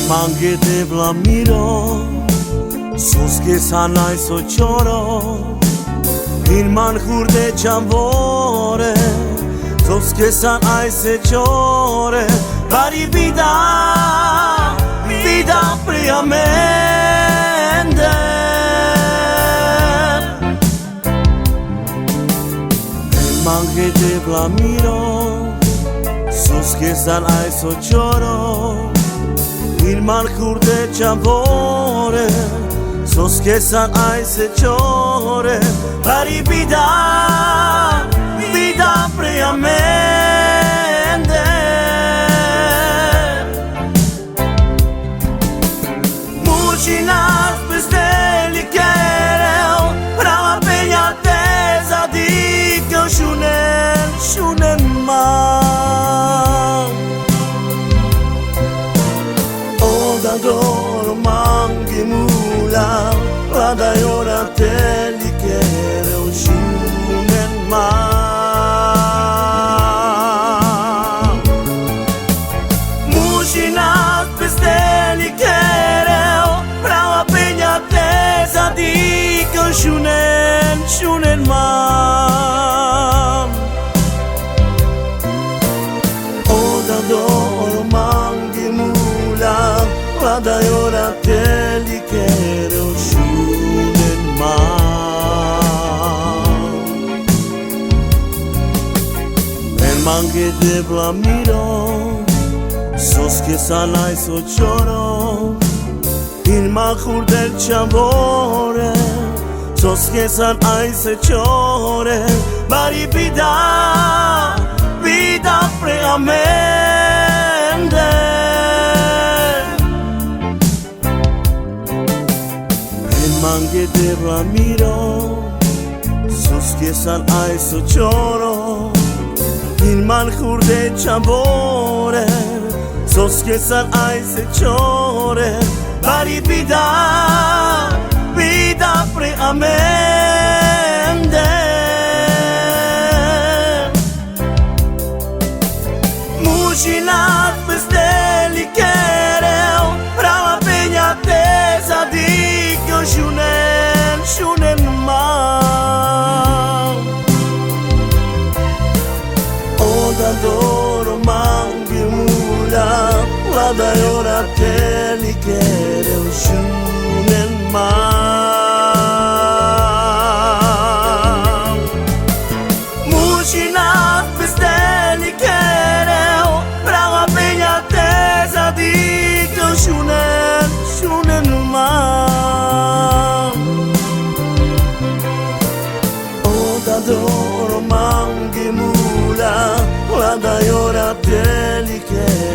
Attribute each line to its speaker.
Speaker 1: Mange de blamiro, sos che sanai so choro, il man kurde chambore, sos che sanai se chore, bari vida, vida priamente. Mange de blamiro, sos che sanai so choro, il mal kurde chambore, sos che sanai se chore, bari vida, vida priamente. Mucinas besteli kerel, prava peña teza di que shunen ma. Odador mangi mula, vada ora te li kere o shunen ma. Mucinas besteli kere, prava peña teza di que shunen ma. Odador mangi mula, vada ora te li kere o shunen ma. El mange de blamiro, sos che sanai so choro, il mahur del chambore, sos che sanai se chore, bari vida, vida preamente. El mange de blamiro, sos che sanai so choro, il mahur del chambore, sos che sanai se chore, bari vida, vida preamente. Mucinat besteli kerel, prava peña teza di que shunen ma. Odador mangi mula, vada ora te li kere o shunen ma. Mucinat besteli kere, prava peña teza di que shunen ma. Odador mangi mula, vada ora te li kere